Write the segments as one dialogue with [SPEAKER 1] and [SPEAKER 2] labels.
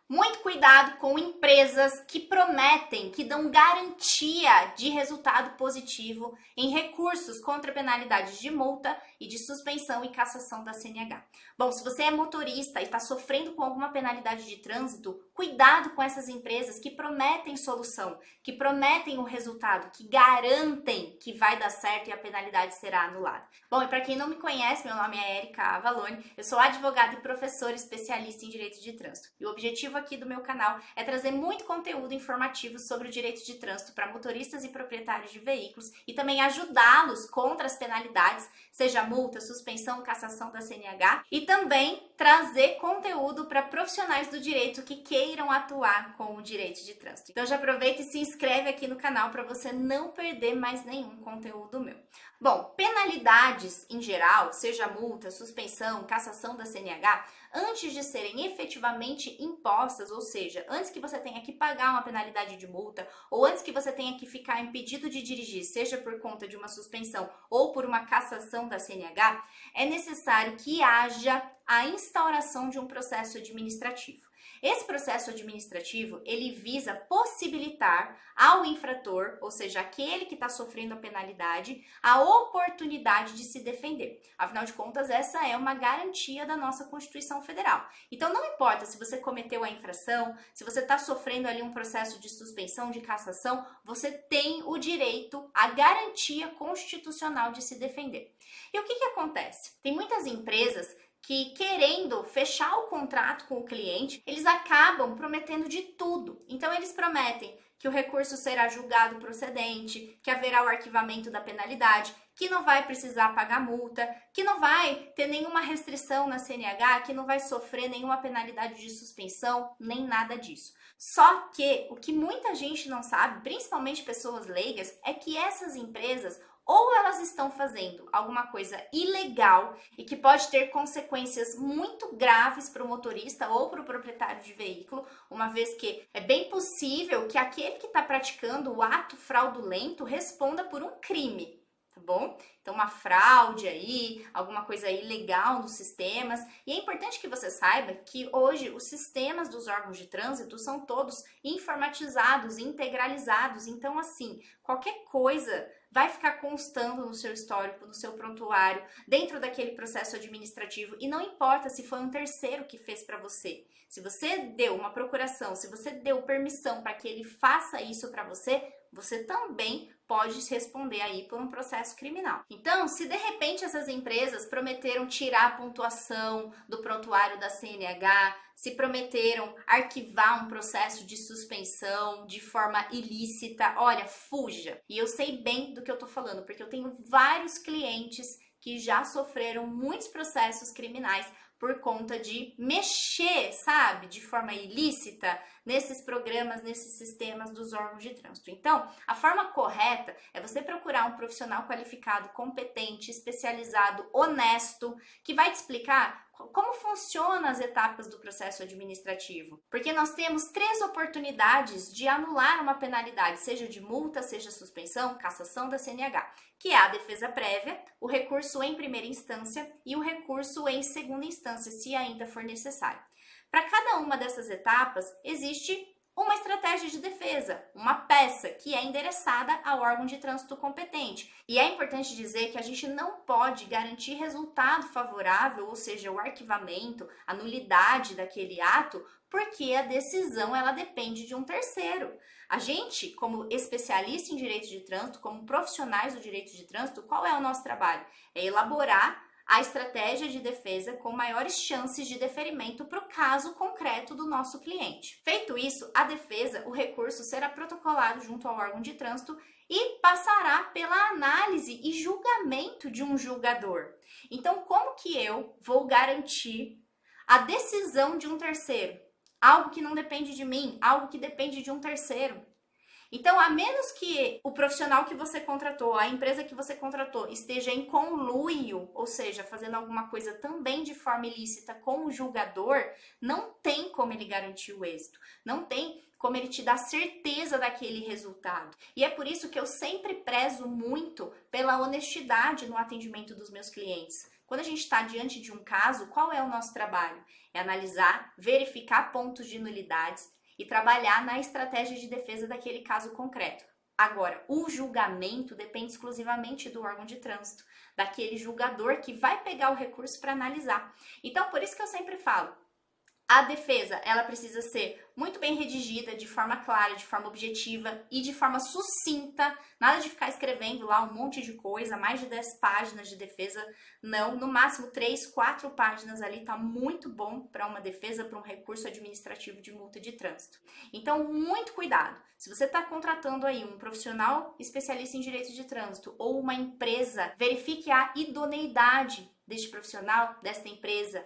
[SPEAKER 1] Muito cuidado com empresas que prometem, que dão garantia de resultado positivo em recursos contra penalidades de multa e de suspensão e cassação da CNH. Bom, se você é motorista e está sofrendo com alguma penalidade de trânsito, cuidado com essas empresas que prometem solução, que prometem um resultado, que garantem que vai dar certo e a penalidade será anulada. Bom, e para quem não me conhece, meu nome é Erika Avalone, eu sou advogada e professora especialista em direito de trânsito. E o objetivo aqui do meu canal é trazer muito conteúdo informativo sobre o direito de trânsito para motoristas e proprietários de veículos e também ajudá-los contra as penalidades, seja multa, suspensão, cassação da CNH, e também trazer conteúdo para profissionais do direito que queiram atuar com o direito de trânsito. Então já aproveita e se inscreve aqui no canal para você não perder mais nenhum conteúdo meu. Bom, penalidades em geral, seja multa, suspensão, cassação da CNH, antes de serem efetivamente impostas, ou seja, antes que você tenha que pagar uma penalidade de multa ou antes que você tenha que ficar impedido de dirigir, seja por conta de uma suspensão ou por uma cassação da CNH, é necessário que haja a instauração de um processo administrativo. Esse processo administrativo, ele visa possibilitar ao infrator, ou seja, aquele que está sofrendo a penalidade, a oportunidade de se defender. Afinal de contas, essa é uma garantia da nossa Constituição Federal. Então, não importa se você cometeu a infração, se você está sofrendo ali um processo de suspensão, de cassação, você tem o direito, a garantia constitucional de se defender. E o que acontece? Tem muitas empresas que, querendo fechar o contrato com o cliente, eles acabam prometendo de tudo. Então, eles prometem que o recurso será julgado procedente, que haverá o arquivamento da penalidade, que não vai precisar pagar multa, que não vai ter nenhuma restrição na CNH, que não vai sofrer nenhuma penalidade de suspensão, nem nada disso. Só que o que muita gente não sabe, principalmente pessoas leigas, é que essas empresas ou elas estão fazendo alguma coisa ilegal e que pode ter consequências muito graves para o motorista ou para o proprietário de veículo, uma vez que é bem possível que aquele que está praticando o ato fraudulento responda por um crime. Tá bom? Então, uma fraude aí, alguma coisa ilegal nos sistemas. E é importante que você saiba que hoje os sistemas dos órgãos de trânsito são todos informatizados, integralizados. Então, assim, qualquer coisa vai ficar constando no seu histórico, no seu prontuário, dentro daquele processo administrativo. E não importa se foi um terceiro que fez para você. Se você deu uma procuração, se você deu permissão para que ele faça isso para você, você também pode responder aí por um processo criminal. Então, se de repente essas empresas prometeram tirar a pontuação do prontuário da CNH, se prometeram arquivar um processo de suspensão de forma ilícita, olha, fuja. E eu sei bem do que eu tô falando, porque eu tenho vários clientes que já sofreram muitos processos criminais por conta de mexer, sabe, de forma ilícita nesses programas, nesses sistemas dos órgãos de trânsito. Então, a forma correta é você procurar um profissional qualificado, competente, especializado, honesto, que vai te explicar como funcionam as etapas do processo administrativo. Porque nós temos 3 oportunidades de anular uma penalidade, seja de multa, seja suspensão, cassação da CNH, que é a defesa prévia, o recurso em primeira instância e o recurso em segunda instância, se ainda for necessário. Para cada uma dessas etapas, existe uma estratégia de defesa, uma peça que é endereçada ao órgão de trânsito competente. E é importante dizer que a gente não pode garantir resultado favorável, ou seja, o arquivamento, a nulidade daquele ato, porque a decisão ela depende de um terceiro. A gente, como especialista em direito de trânsito, como profissionais do direito de trânsito, qual é o nosso trabalho? É elaborar a estratégia de defesa com maiores chances de deferimento para o caso concreto do nosso cliente. Feito isso, a defesa, o recurso será protocolado junto ao órgão de trânsito e passará pela análise e julgamento de um julgador. Então, como que eu vou garantir a decisão de um terceiro? Algo que não depende de mim, algo que depende de um terceiro. Então, a menos que o profissional que você contratou, a empresa que você contratou, esteja em conluio, ou seja, fazendo alguma coisa também de forma ilícita com o julgador, não tem como ele garantir o êxito, não tem como ele te dar certeza daquele resultado. E é por isso que eu sempre prezo muito pela honestidade no atendimento dos meus clientes. Quando a gente está diante de um caso, qual é o nosso trabalho? É analisar, verificar pontos de nulidades e trabalhar na estratégia de defesa daquele caso concreto. Agora, o julgamento depende exclusivamente do órgão de trânsito, daquele julgador que vai pegar o recurso para analisar. Então, por isso que eu sempre falo, a defesa, ela precisa ser muito bem redigida, de forma clara, de forma objetiva e de forma sucinta. Nada de ficar escrevendo lá um monte de coisa, mais de 10 páginas de defesa. Não, no máximo 3, 4 páginas ali tá muito bom para uma defesa, para um recurso administrativo de multa de trânsito. Então, muito cuidado. Se você está contratando aí um profissional especialista em direito de trânsito ou uma empresa, verifique a idoneidade deste profissional, desta empresa.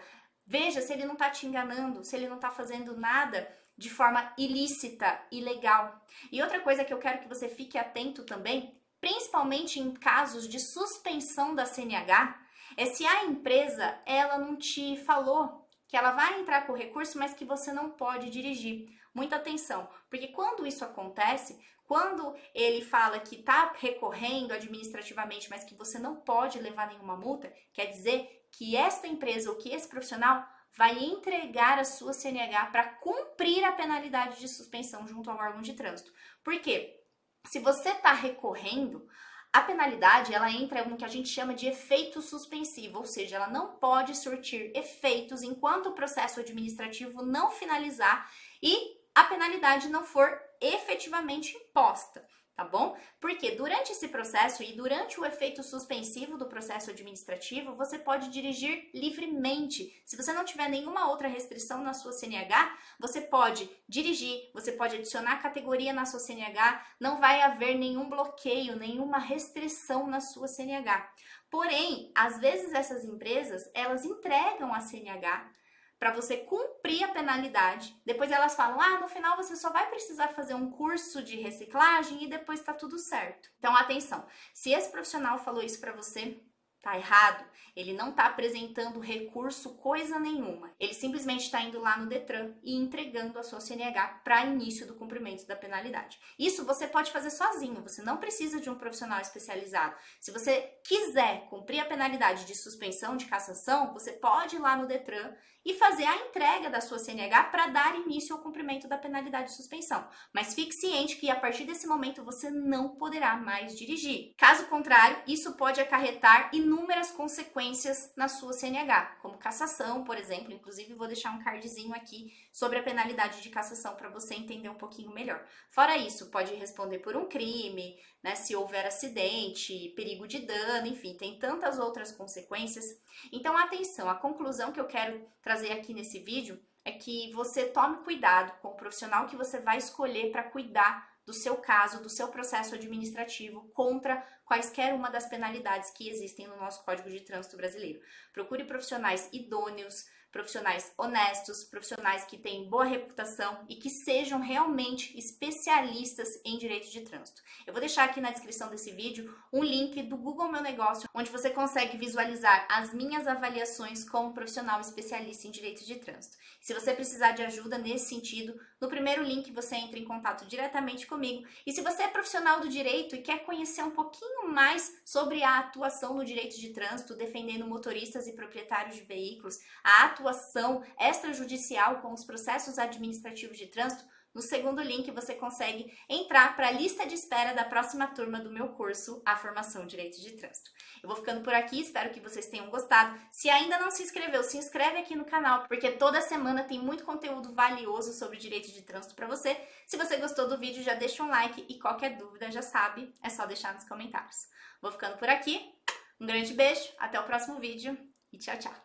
[SPEAKER 1] Veja se ele não está te enganando, se ele não está fazendo nada de forma ilícita, ilegal. E outra coisa que eu quero que você fique atento também, principalmente em casos de suspensão da CNH, é se a empresa ela não te falou que ela vai entrar com o recurso, mas que você não pode dirigir. Muita atenção, porque quando isso acontece, quando ele fala que está recorrendo administrativamente, mas que você não pode levar nenhuma multa, quer dizer que esta empresa ou que esse profissional vai entregar a sua CNH para cumprir a penalidade de suspensão junto ao órgão de trânsito. Por quê? Se você está recorrendo, a penalidade ela entra no que a gente chama de efeito suspensivo, ou seja, ela não pode surtir efeitos enquanto o processo administrativo não finalizar e a penalidade não for efetivamente imposta. Tá bom? Porque durante esse processo e durante o efeito suspensivo do processo administrativo, você pode dirigir livremente. Se você não tiver nenhuma outra restrição na sua CNH, você pode dirigir, você pode adicionar categoria na sua CNH, não vai haver nenhum bloqueio, nenhuma restrição na sua CNH. Porém, às vezes essas empresas, elas entregam a CNH para você cumprir a penalidade. Depois elas falam, no final você só vai precisar fazer um curso de reciclagem e depois tá tudo certo. Então, atenção, se esse profissional falou isso para você, tá errado. Ele não tá apresentando recurso coisa nenhuma. Ele simplesmente está indo lá no Detran e entregando a sua CNH para início do cumprimento da penalidade. Isso você pode fazer sozinho, você não precisa de um profissional especializado. Se você quiser cumprir a penalidade de suspensão, de cassação, você pode ir lá no Detran e fazer a entrega da sua CNH para dar início ao cumprimento da penalidade de suspensão. Mas fique ciente que a partir desse momento você não poderá mais dirigir. Caso contrário, isso pode acarretar inúmeras consequências na sua CNH, como cassação, por exemplo. Inclusive, vou deixar um cardzinho aqui sobre a penalidade de cassação para você entender um pouquinho melhor. Fora isso, pode responder por um crime, né, se houver acidente, perigo de dano, enfim, tem tantas outras consequências. Então, atenção, a conclusão que eu quero trazer aqui nesse vídeo é que você tome cuidado com o profissional que você vai escolher para cuidar do seu caso, do seu processo administrativo contra quaisquer uma das penalidades que existem no nosso Código de Trânsito brasileiro. Procure profissionais idôneos, profissionais honestos, profissionais que têm boa reputação e que sejam realmente especialistas em direito de trânsito. Eu vou deixar aqui na descrição desse vídeo um link do Google Meu Negócio, onde você consegue visualizar as minhas avaliações como profissional especialista em direito de trânsito. Se você precisar de ajuda nesse sentido, no primeiro link você entra em contato diretamente comigo. E se você é profissional do direito e quer conhecer um pouquinho mais sobre a atuação no direito de trânsito, defendendo motoristas e proprietários de veículos, a atuação extrajudicial com os processos administrativos de trânsito, no segundo link você consegue entrar para a lista de espera da próxima turma do meu curso, A Formação em Direito de Trânsito. Eu vou ficando por aqui, espero que vocês tenham gostado. Se ainda não se inscreveu, se inscreve aqui no canal, porque toda semana tem muito conteúdo valioso sobre direito de trânsito para você. Se você gostou do vídeo, já deixa um like e qualquer dúvida, já sabe, é só deixar nos comentários. Vou ficando por aqui, um grande beijo, até o próximo vídeo e tchau, tchau!